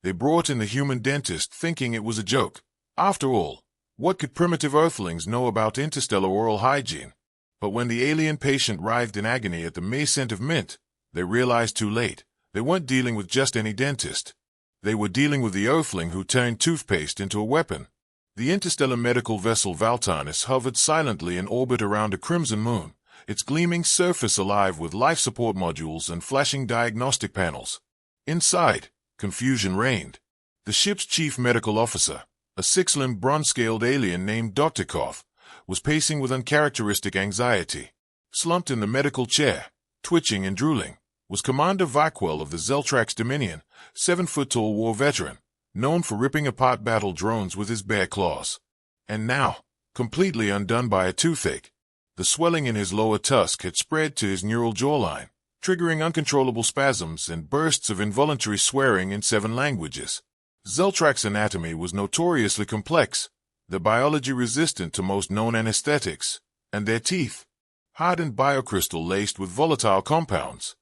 They brought in the human dentist thinking it was a joke. After all, what could primitive Earthlings know about interstellar oral hygiene? But when the alien patient writhed in agony at the mere scent of mint, they realized too late. They weren't dealing with just any dentist. They were dealing with the Earthling who turned toothpaste into a weapon. The interstellar medical vessel Valtanis hovered silently in orbit around a crimson moon, its gleaming surface alive with life support modules and flashing diagnostic panels. Inside, confusion reigned. The ship's chief medical officer, a six-limbed bronze-scaled alien named Dr. Koth, was pacing with uncharacteristic anxiety. Slumped in the medical chair, twitching and drooling, was Commander Vaquel of the Zeltrax Dominion, 7-foot-tall war veteran, known for ripping apart battle drones with his bare claws. And now, completely undone by a toothache, the swelling in his lower tusk had spread to his neural jawline, triggering uncontrollable spasms and bursts of involuntary swearing in 7 languages. Zeltrax anatomy was notoriously complex, their biology resistant to most known anesthetics, and their teeth, hardened biocrystal laced with volatile compounds.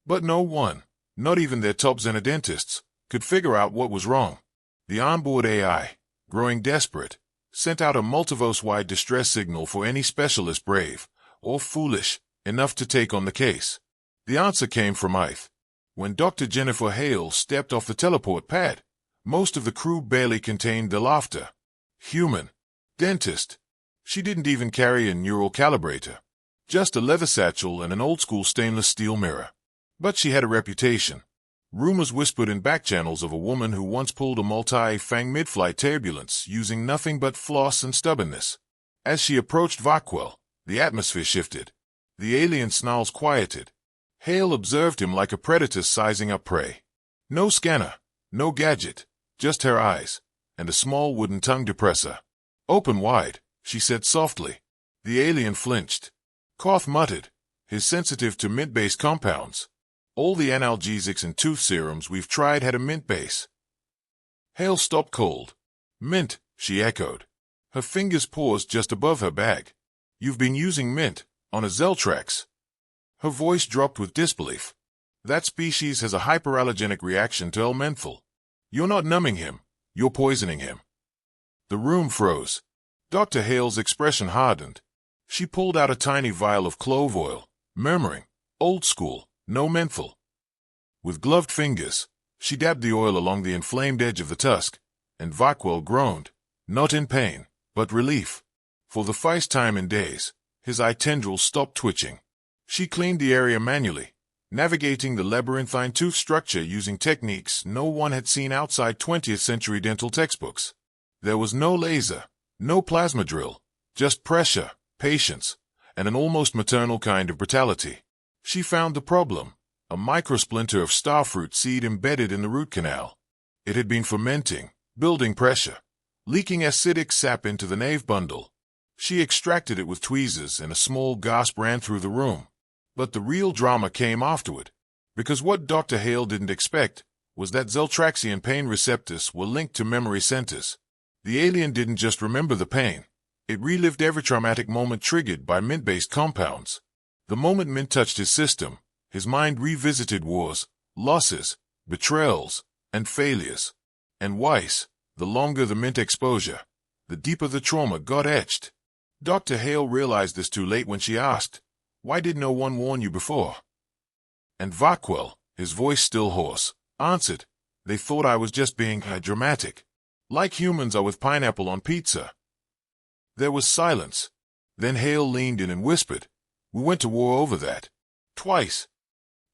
But no one, not even their top xenodentists, could figure out what was wrong. The onboard AI, growing desperate, sent out a multiverse-wide distress signal for any specialist brave, or foolish, enough to take on the case. The answer came from Ith. When Dr. Jennifer Hale stepped off the teleport pad, most of the crew barely contained their laughter. Human. Dentist. She didn't even carry a neural calibrator. Just a leather satchel and an old-school stainless steel mirror. But she had a reputation. Rumors whispered in back channels of a woman who once pulled a multi-fang mid-flight turbulence using nothing but floss and stubbornness. As she approached Vaquel, the atmosphere shifted. The alien snarls quieted. Hale observed him like a predator sizing up prey. No scanner, no gadget, just her eyes, and a small wooden tongue depressor. "Open wide," she said softly. The alien flinched. Koth muttered, "He's sensitive to mint-based compounds. All the analgesics and tooth serums we've tried had a mint base." Hale stopped cold. "Mint," she echoed. Her fingers paused just above her bag. "You've been using mint, on a Zeltrax." Her voice dropped with disbelief. "That species has a hyperallergenic reaction to L-menthol. You're not numbing him, you're poisoning him." The room froze. Dr. Hale's expression hardened. She pulled out a tiny vial of clove oil, murmuring, "Old school. No menthol." With gloved fingers, she dabbed the oil along the inflamed edge of the tusk, and Vaquel groaned, not in pain, but relief. For the first time in days, his eye tendrils stopped twitching. She cleaned the area manually, navigating the labyrinthine tooth structure using techniques no one had seen outside 20th century dental textbooks. There was no laser, no plasma drill, just pressure, patience, and an almost maternal kind of brutality. She found the problem, a microsplinter of starfruit seed embedded in the root canal. It had been fermenting, building pressure, leaking acidic sap into the nave bundle. She extracted it with tweezers and a small gasp ran through the room. But the real drama came afterward, because what Dr. Hale didn't expect was that Zeltraxian pain receptors were linked to memory centers. The alien didn't just remember the pain, it relived every traumatic moment triggered by mint-based compounds. The moment mint touched his system, his mind revisited wars, losses, betrayals, and failures. And Weiss, the longer the mint exposure, the deeper the trauma got etched. Dr. Hale realized this too late when she asked, "Why did no one warn you before?" And Vaquel, his voice still hoarse, answered, "They thought I was just being dramatic. Like humans are with pineapple on pizza." There was silence. Then Hale leaned in and whispered, "We went to war over that. Twice."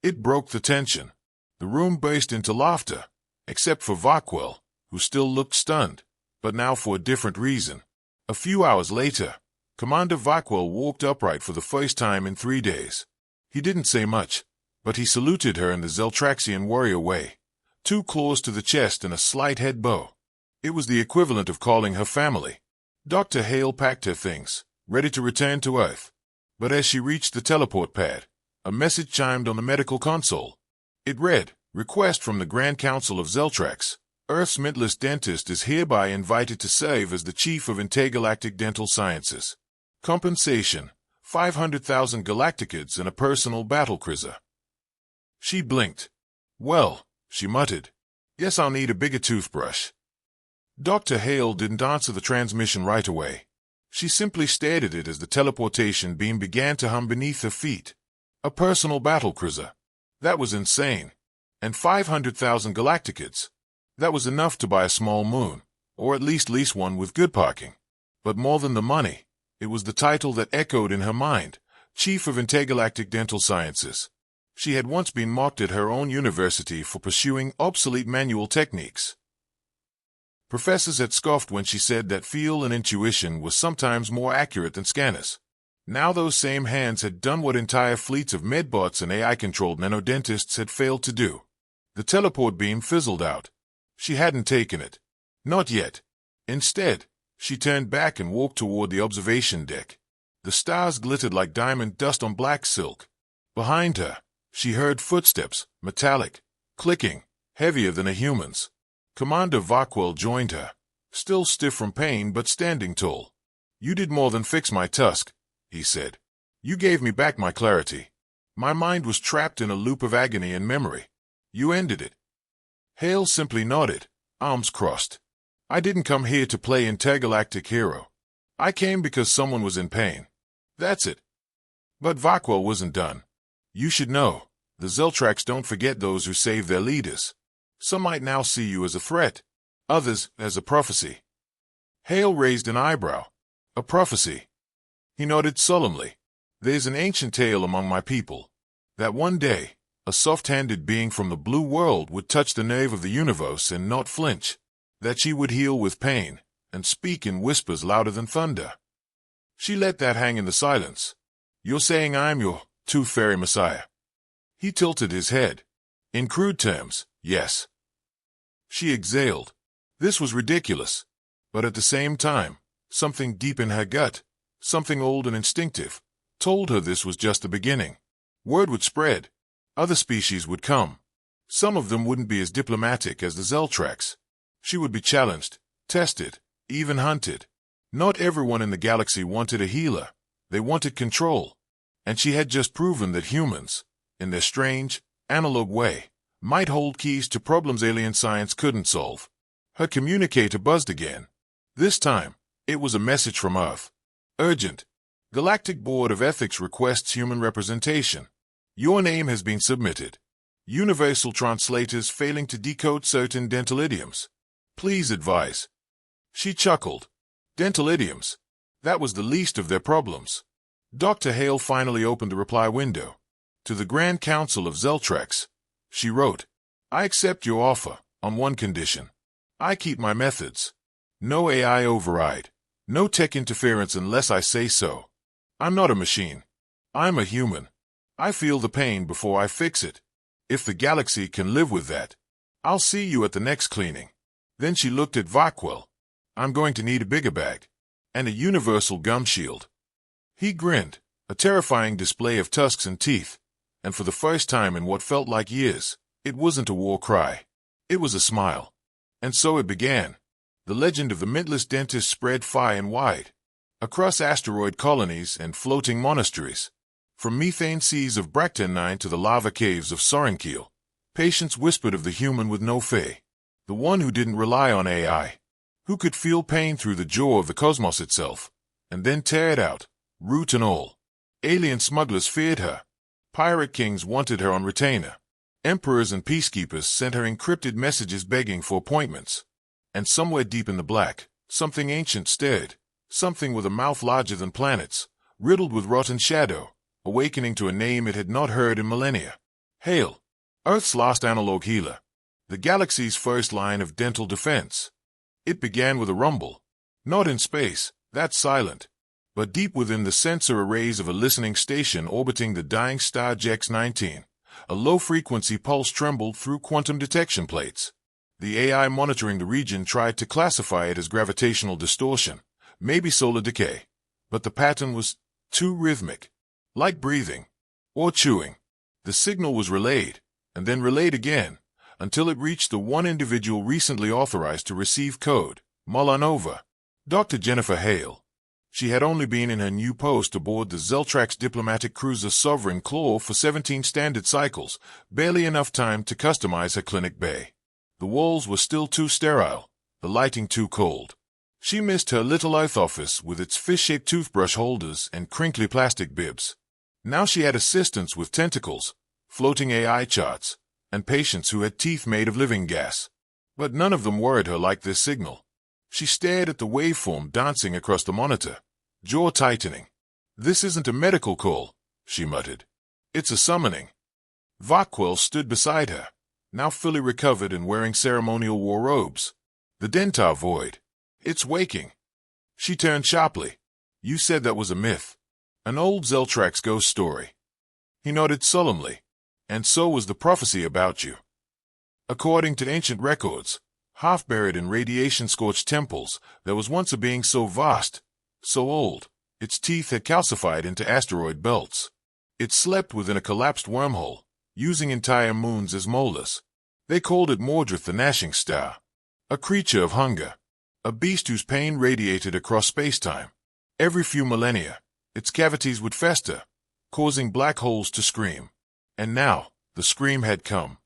It broke the tension. The room burst into laughter, except for Vaquel, who still looked stunned, but now for a different reason. A few hours later, Commander Vaquel walked upright for the first time in 3 days. He didn't say much, but he saluted her in the Zeltraxian warrior way, 2 claws to the chest and a slight head bow. It was the equivalent of calling her family. Dr. Hale packed her things, ready to return to Earth. But as she reached the teleport pad, a message chimed on the medical console. It read, "Request from the Grand Council of Zeltrax. Earth's mintless dentist is hereby invited to serve as the Chief of Intergalactic Dental Sciences. Compensation, 500,000 Galacticads and a personal battle cruiser." She blinked. "Well," she muttered, Guess I'll need a bigger toothbrush. Dr. Hale didn't answer the transmission right away. She simply stared at it as the teleportation beam began to hum beneath her feet. A personal battle cruiser. That was insane. And 500,000 Galacticates. That was enough to buy a small moon, or at least lease one with good parking. But more than the money, it was the title that echoed in her mind, Chief of Intergalactic Dental Sciences. She had once been mocked at her own university for pursuing obsolete manual techniques. Professors had scoffed when she said that feel and intuition was sometimes more accurate than scanners. Now those same hands had done what entire fleets of medbots and AI-controlled nanodentists had failed to do. The teleport beam fizzled out. She hadn't taken it. Not yet. Instead, she turned back and walked toward the observation deck. The stars glittered like diamond dust on black silk. Behind her, she heard footsteps, metallic, clicking, heavier than a human's. Commander Varkwell joined her, still stiff from pain but standing tall. "You did more than fix my tusk," he said. "You gave me back my clarity. My mind was trapped in a loop of agony and memory. You ended it." Hale simply nodded, arms crossed. "I didn't come here to play intergalactic hero. I came because someone was in pain. That's it." But Varkwell wasn't done. "You should know, the Zeltrax don't forget those who save their leaders. Some might now see you as a threat, others as a prophecy." Hale raised an eyebrow. "A prophecy?" He nodded solemnly. "There's an ancient tale among my people, that one day, a soft-handed being from the blue world would touch the nerve of the universe and not flinch, that she would heal with pain, and speak in whispers louder than thunder." She let that hang in the silence. "You're saying I'm your tooth fairy messiah?" He tilted his head. "In crude terms, yes." She exhaled. This was ridiculous. But at the same time, something deep in her gut, something old and instinctive, told her this was just the beginning. Word would spread. Other species would come. Some of them wouldn't be as diplomatic as the Zeltrax. She would be challenged, tested, even hunted. Not everyone in the galaxy wanted a healer. They wanted control. And she had just proven that humans, in their strange, analog way, might hold keys to problems alien science couldn't solve. Her communicator buzzed again. This time, it was a message from Earth. "Urgent. Galactic Board of Ethics requests human representation. Your name has been submitted. Universal translators failing to decode certain dental idioms. Please advise." She chuckled. Dental idioms. That was the least of their problems. Dr. Hale finally opened the reply window. "To the Grand Council of Zeltrax," she wrote, "I accept your offer, on one condition. I keep my methods. No AI override. No tech interference unless I say so. I'm not a machine. I'm a human. I feel the pain before I fix it. If the galaxy can live with that, I'll see you at the next cleaning." Then she looked at Varkwell. "I'm going to need a bigger bag. And a universal gum shield." He grinned, a terrifying display of tusks and teeth. And for the first time in what felt like years, it wasn't a war cry. It was a smile. And so it began. The legend of the mintless dentist spread far and wide, across asteroid colonies and floating monasteries. From methane seas of Bractenine to the lava caves of Sorenkiel, patients whispered of the human with no fey, the one who didn't rely on AI, who could feel pain through the jaw of the cosmos itself, and then tear it out, root and all. Alien smugglers feared her. Pirate kings wanted her on retainer. Emperors and peacekeepers sent her encrypted messages begging for appointments. And somewhere deep in the black, something ancient stirred, something with a mouth larger than planets, riddled with rotten shadow, awakening to a name it had not heard in millennia. Hale, Earth's last analog healer, the galaxy's first line of dental defense. It began with a rumble. Not in space, that's silent, but deep within the sensor arrays of a listening station orbiting the dying star Jex-19. A low-frequency pulse trembled through quantum detection plates. The AI monitoring the region tried to classify it as gravitational distortion, maybe solar decay, but the pattern was too rhythmic, like breathing or chewing. The signal was relayed, and then relayed again, until it reached the one individual recently authorized to receive code, Molar. Dr. Jennifer Hale. She had only been in her new post aboard the Zeltrax diplomatic cruiser Sovereign Claw for 17 standard cycles, barely enough time to customize her clinic bay. The walls were still too sterile, the lighting too cold. She missed her little earth office with its fish-shaped toothbrush holders and crinkly plastic bibs. Now she had assistants with tentacles, floating AI charts, and patients who had teeth made of living gas. But none of them worried her like this signal. She stared at the waveform dancing across the monitor, jaw tightening. "This isn't a medical call," she muttered. "It's a summoning." Vaquel stood beside her, now fully recovered and wearing ceremonial war robes. The dentar void. "It's waking." She turned sharply. "You said that was a myth. An old Zeltrax ghost story." He nodded solemnly. "And so was the prophecy about you. According to ancient records, half buried in radiation-scorched temples, there was once a being so vast, so old, its teeth had calcified into asteroid belts. It slept within a collapsed wormhole, using entire moons as molars. They called it Mawdrith the Gnashing Star, a creature of hunger, a beast whose pain radiated across space-time. Every few millennia, its cavities would fester, causing black holes to scream. And now, the scream had come.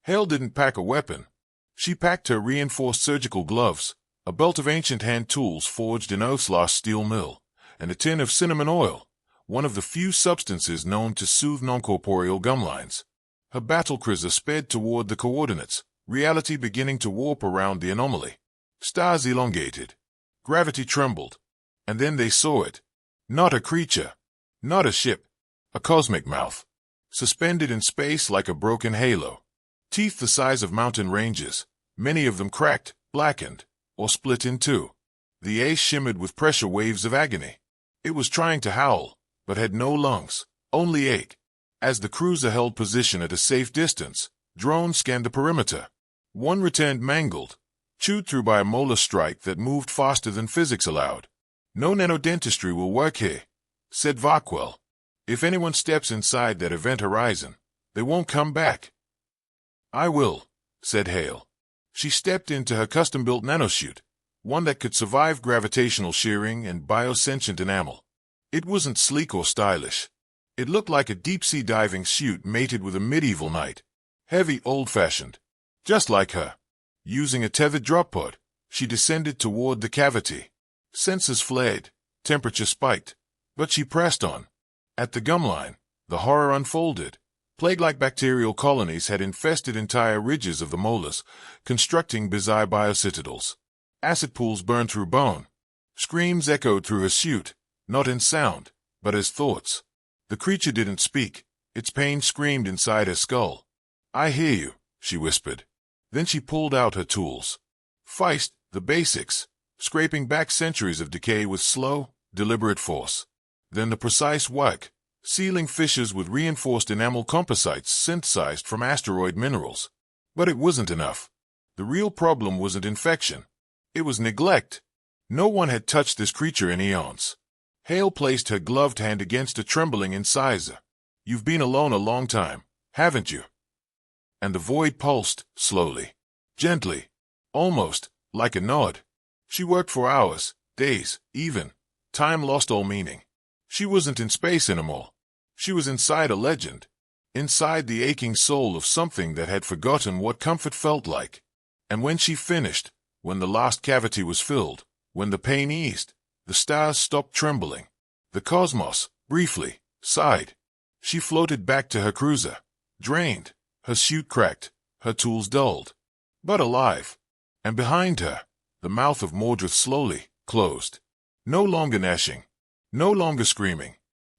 Hale didn't pack a weapon. She packed her reinforced surgical gloves, a belt of ancient hand tools forged in Earth's last steel mill, and a tin of cinnamon oil, one of the few substances known to soothe non-corporeal gumlines. Her battle cruiser sped toward the coordinates, reality beginning to warp around the anomaly. Stars elongated. Gravity trembled. And then they saw it. Not a creature. Not a ship. A cosmic mouth. Suspended in space like a broken halo. Teeth the size of mountain ranges, many of them cracked, blackened, or split in two. The ace shimmered with pressure waves of agony. It was trying to howl, but had no lungs, only ache. As the cruiser held position at a safe distance, drones scanned the perimeter. One returned mangled, chewed through by a molar strike that moved faster than physics allowed. "No nanodentistry will work here," said Vaquel. "If anyone steps inside that event horizon, they won't come back." "I will," said Hale. She stepped into her custom-built nanosuit, one that could survive gravitational shearing and biosentient enamel. It wasn't sleek or stylish. It looked like a deep-sea diving suit mated with a medieval knight. Heavy, old-fashioned. Just like her. Using a tethered drop pod, she descended toward the cavity. Sensors flared, temperature spiked, but she pressed on. At the gumline, the horror unfolded. Plague-like bacterial colonies had infested entire ridges of the molars, constructing bizarre biocitadels. Acid pools burned through bone. Screams echoed through her suit, not in sound, but as thoughts. The creature didn't speak. Its pain screamed inside her skull. "I hear you," she whispered. Then she pulled out her tools. Feist, the basics, scraping back centuries of decay with slow, deliberate force. Then the precise work, sealing fissures with reinforced enamel composites synthesized from asteroid minerals. But it wasn't enough. The real problem wasn't infection. It was neglect. No one had touched this creature in eons. Hale placed her gloved hand against a trembling incisor. "You've been alone a long time, haven't you?" And the void pulsed, slowly, gently, almost like a nod. She worked for hours, days, even. Time lost all meaning. She wasn't in space anymore. She was inside a legend, inside the aching soul of something that had forgotten what comfort felt like. And when she finished, when the last cavity was filled, when the pain eased, the stars stopped trembling. The cosmos, briefly, sighed. She floated back to her cruiser, drained, her suit cracked, her tools dulled, but alive. And behind her, the mouth of Mawdrith slowly closed. No longer gnashing, no longer screaming,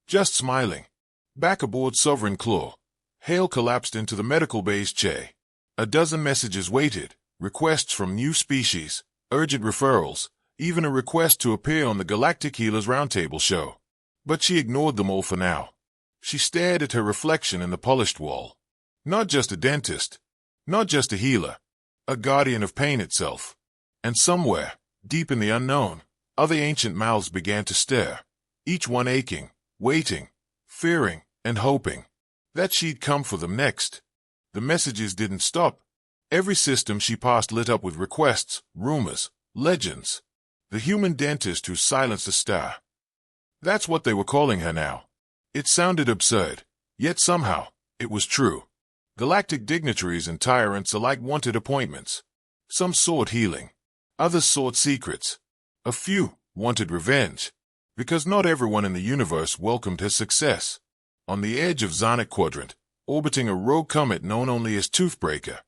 just smiling. Back aboard Sovereign Claw, Hale collapsed into the medical bay's chair. A dozen messages waited, requests from new species, urgent referrals, even a request to appear on the Galactic Healers Roundtable show. But she ignored them all for now. She stared at her reflection in the polished wall. Not just a dentist, not just a healer, a guardian of pain itself. And somewhere, deep in the unknown, other ancient mouths began to stare, each one aching, waiting, fearing, and hoping that she'd come for them next. The messages didn't stop. Every system she passed lit up with requests, rumors, legends. The human dentist who silenced a star. That's what they were calling her now. It sounded absurd, yet somehow, it was true. Galactic dignitaries and tyrants alike wanted appointments, Some sought healing. Others sought secrets. A few wanted revenge, because not everyone in the universe welcomed his success. On the edge of Zonic Quadrant, orbiting a rogue comet known only as Toothbreaker,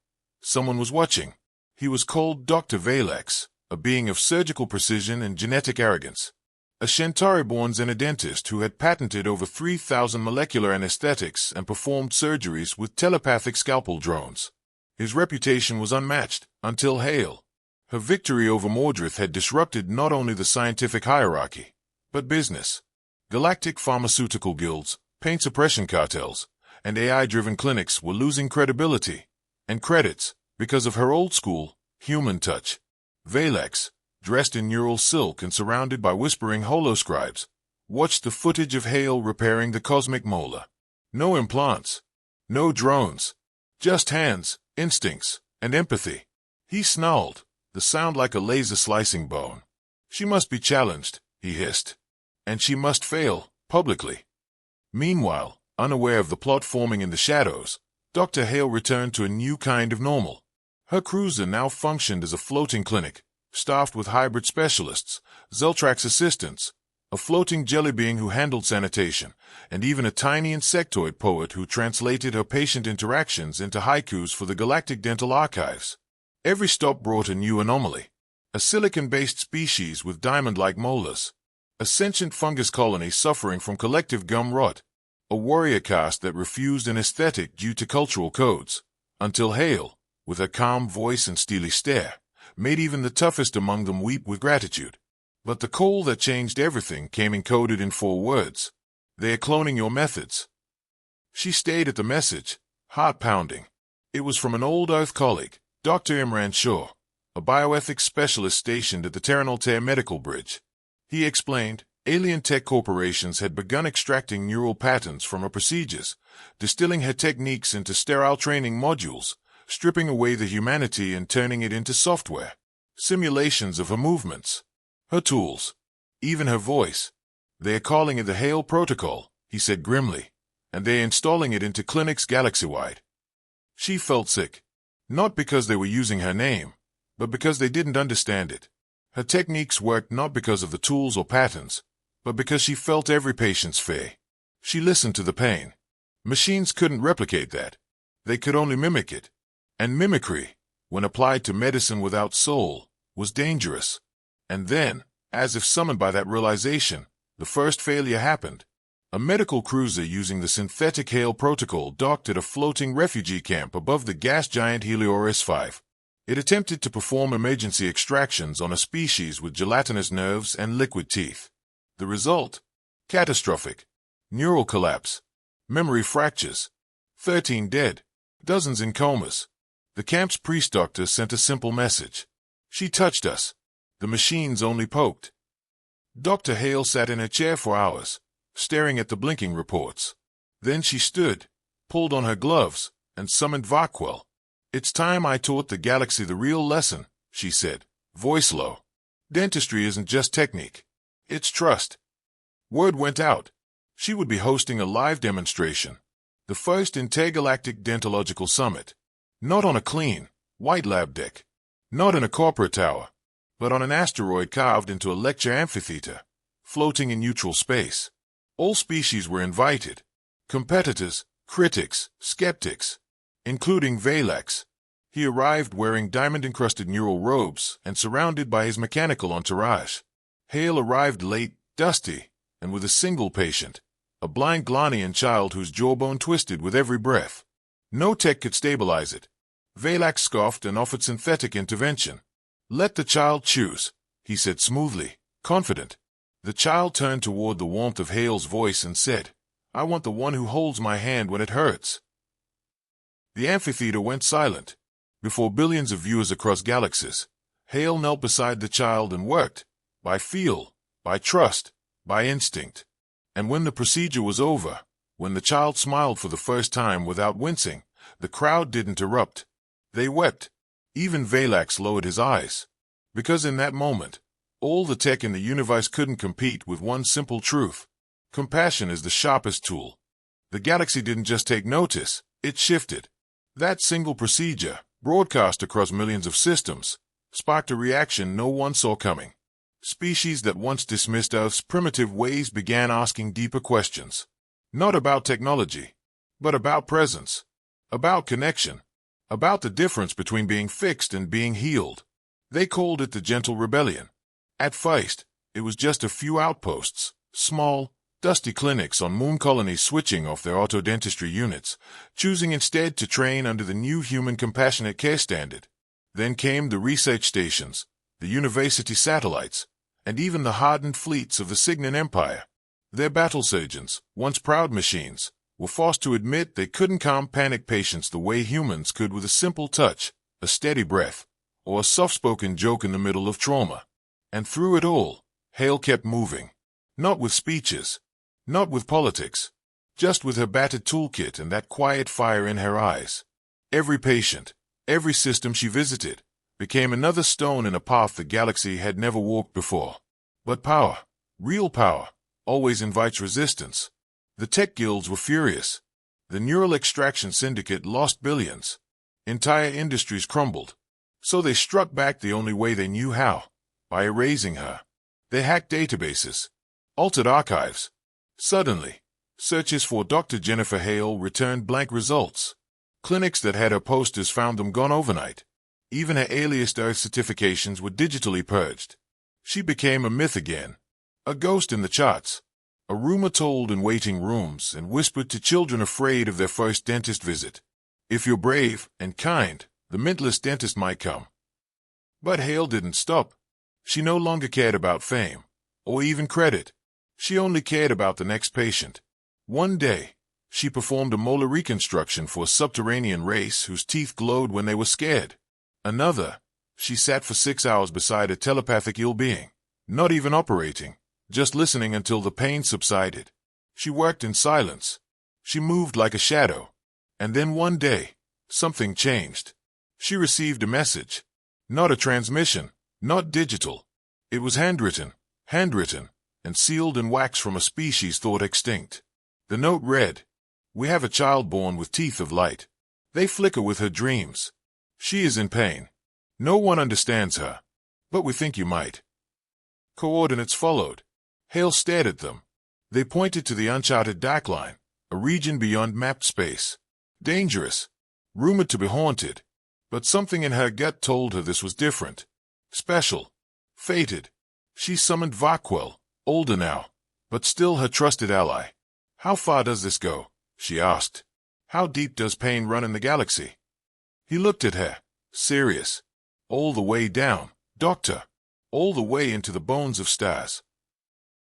someone was watching. He was called Dr. Valex, a being of surgical precision and genetic arrogance. A Centauri-born xenodentist who had patented over 3,000 molecular anesthetics and performed surgeries with telepathic scalpel drones. His reputation was unmatched until Hale. Her victory over Mawdrith had disrupted not only the scientific hierarchy, but business. Galactic pharmaceutical guilds, pain suppression cartels, and AI-driven clinics were losing credibility and credits because of her old-school, human touch. Valex, dressed in neural silk and surrounded by whispering holoscribes, watched the footage of Hale repairing the cosmic molar. No implants, no drones, just hands, instincts, and empathy. He snarled, the sound like a laser-slicing bone. She must be challenged, he hissed. And she must fail, publicly. Meanwhile, unaware of the plot forming in the shadows, Dr. Hale returned to a new kind of normal. Her cruiser now functioned as a floating clinic, staffed with hybrid specialists, Zeltrax assistants, a floating jelly being who handled sanitation, and even a tiny insectoid poet who translated her patient interactions into haikus for the Galactic dental archives. Every stop brought a new anomaly. A silicon-based species with diamond-like molars. A sentient fungus colony suffering from collective gum rot. A warrior caste that refused an aesthetic due to cultural codes. Until Hale, with her calm voice and steely stare, made even the toughest among them weep with gratitude. But the call that changed everything came encoded in 4 words. They are cloning your methods. She stayed at the message, heart-pounding. It was from an old Earth colleague, Dr. Imran Shaw, a bioethics specialist stationed at the Terranaltair Medical Bridge. He explained, alien tech corporations had begun extracting neural patterns from her procedures, distilling her techniques into sterile training modules, stripping away the humanity and turning it into software. Simulations of her movements. Her tools. Even her voice. They are calling it the Hale Protocol, he said grimly, and they are installing it into clinics galaxy-wide. She felt sick. Not because they were using her name, but because they didn't understand it. Her techniques worked not because of the tools or patterns, but because she felt every patient's fear. She listened to the pain. Machines couldn't replicate that. They could only mimic it. And mimicry, when applied to medicine without soul, was dangerous. And then, as if summoned by that realization, the first failure happened. A medical cruiser using the synthetic Hale protocol docked at a floating refugee camp above the gas giant Helios 5. It attempted to perform emergency extractions on a species with gelatinous nerves and liquid teeth. The result? Catastrophic. Neural collapse. Memory fractures. 13 dead. Dozens in comas. The camp's priest doctor sent a simple message. She touched us. The machines only poked. Dr. Hale sat in a chair for hours, staring at the blinking reports. Then she stood, pulled on her gloves, and summoned Varquell. It's time I taught the galaxy the real lesson, she said, voice low. Dentistry isn't just technique. It's trust. Word went out. She would be hosting a live demonstration. The first intergalactic dentological summit. Not on a clean, white lab deck. Not in a corporate tower. But on an asteroid carved into a lecture amphitheater, floating in neutral space. All species were invited. Competitors, critics, skeptics. Including Valex. He arrived wearing diamond-encrusted neural robes and surrounded by his mechanical entourage. Hale arrived late, dusty, and with a single patient, a blind Glanian child whose jawbone twisted with every breath. No tech could stabilize it. Valex scoffed and offered synthetic intervention. Let the child choose, he said smoothly, confident. The child turned toward the warmth of Hale's voice and said, I want the one who holds my hand when it hurts. The amphitheater went silent. Before billions of viewers across galaxies, Hale knelt beside the child and worked, by feel, by trust, by instinct. And when the procedure was over, when the child smiled for the first time without wincing, the crowd didn't erupt. They wept. Even Valex lowered his eyes. Because in that moment, all the tech in the universe couldn't compete with one simple truth. Compassion is the sharpest tool. The galaxy didn't just take notice, it shifted. That single procedure, broadcast across millions of systems, sparked a reaction no one saw coming. Species that once dismissed Earth's primitive ways began asking deeper questions. Not about technology, but about presence, about connection, about the difference between being fixed and being healed. They called it the Gentle Rebellion. At first, it was just a few outposts, small, dusty clinics on moon colonies switching off their auto-dentistry units, choosing instead to train under the new human compassionate care standard. Then came the research stations, the university satellites, and even the hardened fleets of the Signan Empire. Their battle surgeons, once proud machines, were forced to admit they couldn't calm panic patients the way humans could with a simple touch, a steady breath, or a soft-spoken joke in the middle of trauma. And through it all, Hale kept moving. Not with speeches, not with politics, just with her battered toolkit and that quiet fire in her eyes. Every patient, every system she visited, became another stone in a path the galaxy had never walked before. But power, real power, always invites resistance. The tech guilds were furious. The neural extraction syndicate lost billions. Entire industries crumbled. So they struck back the only way they knew how, by erasing her. They hacked databases, altered archives. Suddenly, searches for Dr. Jennifer Hale returned blank results. Clinics that had her posters found them gone overnight. Even her aliased Earth certifications were digitally purged. She became a myth again, a ghost in the charts, a rumor told in waiting rooms and whispered to children afraid of their first dentist visit. If you're brave and kind, the mintless dentist might come. But Hale didn't stop. She no longer cared about fame, or even credit. She only cared about the next patient. One day, she performed a molar reconstruction for a subterranean race whose teeth glowed when they were scared. Another, she sat for 6 hours beside a telepathic ill being, not even operating, just listening until the pain subsided. She worked in silence. She moved like a shadow. And then one day, something changed. She received a message. Not a transmission, not digital. It was handwritten, and sealed in wax from a species thought extinct. The note read, "We have a child born with teeth of light. They flicker with her dreams. She is in pain. No one understands her, but we think you might." Coordinates followed. Hale stared at them. They pointed to the uncharted dark line, a region beyond mapped space. Dangerous, rumored to be haunted, but something in her gut told her this was different. Special, fated. She summoned Varquell, older now, but still her trusted ally. "How far does this go?" she asked. "How deep does pain run in the galaxy?" He looked at her, serious. "All the way down, Doctor. All the way into the bones of stars."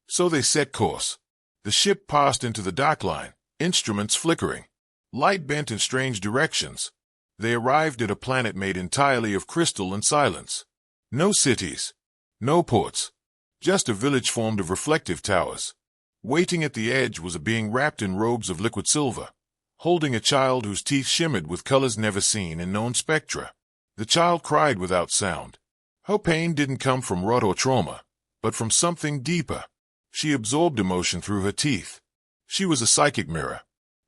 So they set course. The ship passed into the dark line, instruments flickering. Light bent in strange directions. They arrived at a planet made entirely of crystal and silence. No cities, no ports, just a village formed of reflective towers. Waiting at the edge was a being wrapped in robes of liquid silver, holding a child whose teeth shimmered with colors never seen in known spectra. The child cried without sound. Her pain didn't come from rot or trauma, but from something deeper. She absorbed emotion through her teeth. She was a psychic mirror.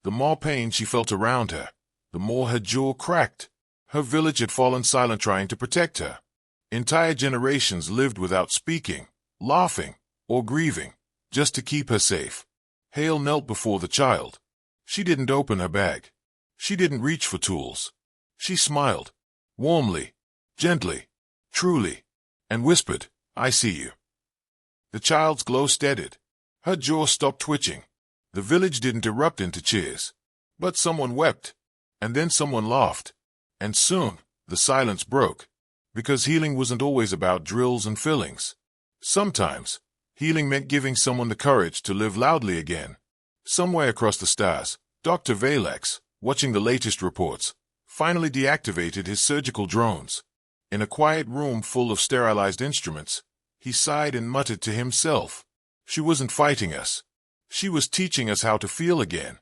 The more pain she felt around her, the more her jaw cracked. Her village had fallen silent trying to protect her. Entire generations lived without speaking, laughing, or grieving, just to keep her safe. Hale knelt before the child. She didn't open her bag. She didn't reach for tools. She smiled, warmly, gently, truly, and whispered, "I see you." The child's glow steadied. Her jaw stopped twitching. The village didn't erupt into cheers. But someone wept, and then someone laughed. And soon, the silence broke. Because healing wasn't always about drills and fillings. Sometimes, healing meant giving someone the courage to live loudly again. Somewhere across the stars, Dr. Valax, watching the latest reports, finally deactivated his surgical drones. In a quiet room full of sterilized instruments, he sighed and muttered to himself, "She wasn't fighting us. She was teaching us how to feel again."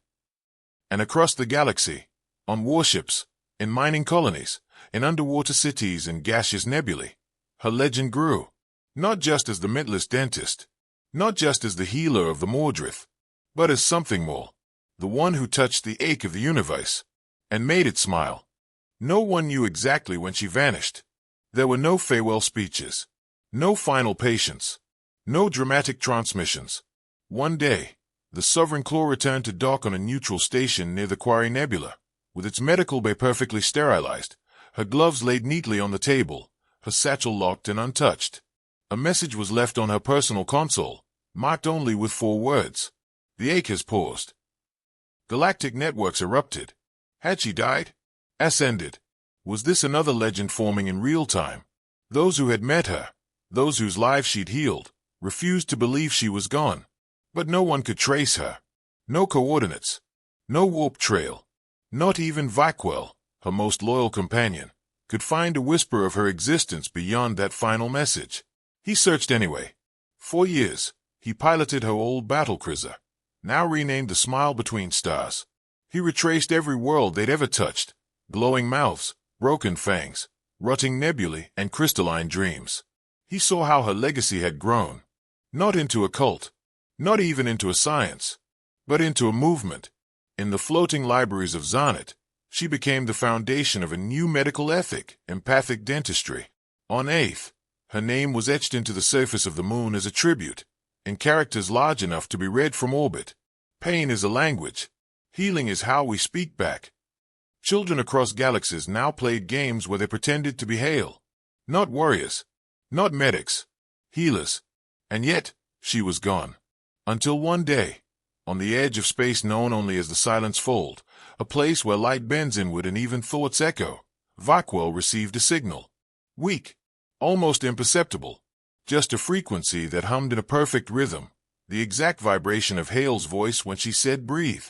And across the galaxy, on warships, in mining colonies, in underwater cities and gaseous nebulae, her legend grew. Not just as the mintless dentist, not just as the healer of the Mawdrith, but as something more, the one who touched the ache of the universe, and made it smile. No one knew exactly when she vanished. There were no farewell speeches, no final patience, no dramatic transmissions. One day, the Sovereign Claw returned to dock on a neutral station near the Quarry Nebula, with its medical bay perfectly sterilized, her gloves laid neatly on the table, her satchel locked and untouched. A message was left on her personal console, marked only with 4 words. The ache has paused. Galactic networks erupted. Had she died? Ascended? Was this another legend forming in real time? Those who had met her, those whose lives she'd healed, refused to believe she was gone. But no one could trace her. No coordinates. No warp trail. Not even Vaquel, her most loyal companion, could find a whisper of her existence beyond that final message. He searched anyway. For years, he piloted her old battle cruiser, now renamed the Smile Between Stars. He retraced every world they'd ever touched, glowing mouths, broken fangs, rotting nebulae, and crystalline dreams. He saw how her legacy had grown, not into a cult, not even into a science, but into a movement. In the floating libraries of Zarnet, she became the foundation of a new medical ethic, empathic dentistry. On 8th, her name was etched into the surface of the moon as a tribute, in characters large enough to be read from orbit. Pain is a language. Healing is how we speak back. Children across galaxies now played games where they pretended to be Hale. Not warriors, not medics, healers. And yet, she was gone. Until one day, on the edge of space known only as the Silence Fold, a place where light bends inward and even thoughts echo, Vaquel received a signal. Weak, almost imperceptible, just a frequency that hummed in a perfect rhythm, the exact vibration of Hale's voice when she said breathe.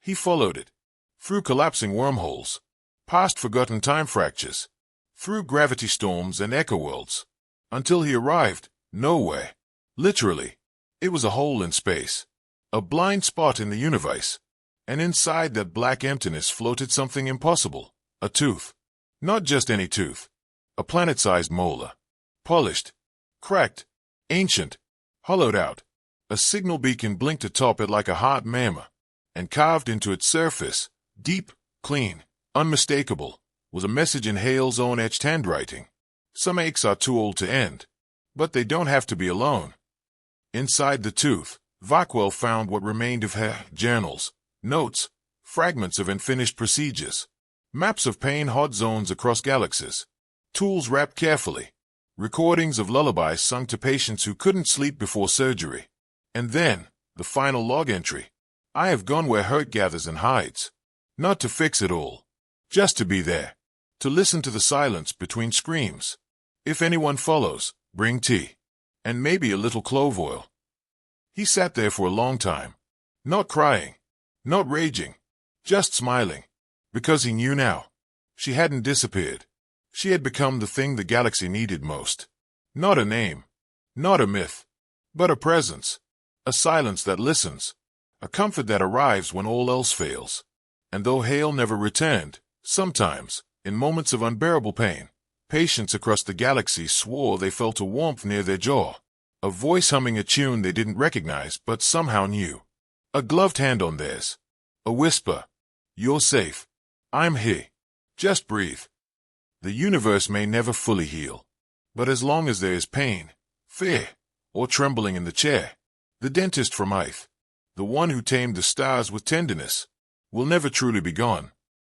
He followed it, through collapsing wormholes, past forgotten time fractures, through gravity storms and echo worlds, until he arrived nowhere. Literally, it was a hole in space, a blind spot in the universe, and inside that black emptiness floated something impossible, a tooth. Not just any tooth, a planet-sized molar, polished, cracked, ancient, hollowed out. A signal beacon blinked atop it like a heart murmur, and carved into its surface, deep, clean, unmistakable, was a message in Hale's own etched handwriting. Some aches are too old to end, but they don't have to be alone. Inside the tooth, Vaquel found what remained of her journals, notes, fragments of unfinished procedures, maps of pain-hot zones across galaxies, tools wrapped carefully, recordings of lullabies sung to patients who couldn't sleep before surgery. And then, the final log entry. I have gone where hurt gathers and hides. Not to fix it all. Just to be there. To listen to the silence between screams. If anyone follows, bring tea. And maybe a little clove oil. He sat there for a long time. Not crying. Not raging. Just smiling. Because he knew now. She hadn't disappeared. She had become the thing the galaxy needed most. Not a name. Not a myth. But a presence. A silence that listens, a comfort that arrives when all else fails. And though Hale never returned, sometimes, in moments of unbearable pain, patients across the galaxy swore they felt a warmth near their jaw, a voice humming a tune they didn't recognize but somehow knew, a gloved hand on theirs, a whisper, "You're safe. I'm here. Just breathe." The universe may never fully heal, but as long as there is pain, fear, or trembling in the chair, the dentist from Earth, the one who tamed the stars with tenderness, will never truly be gone.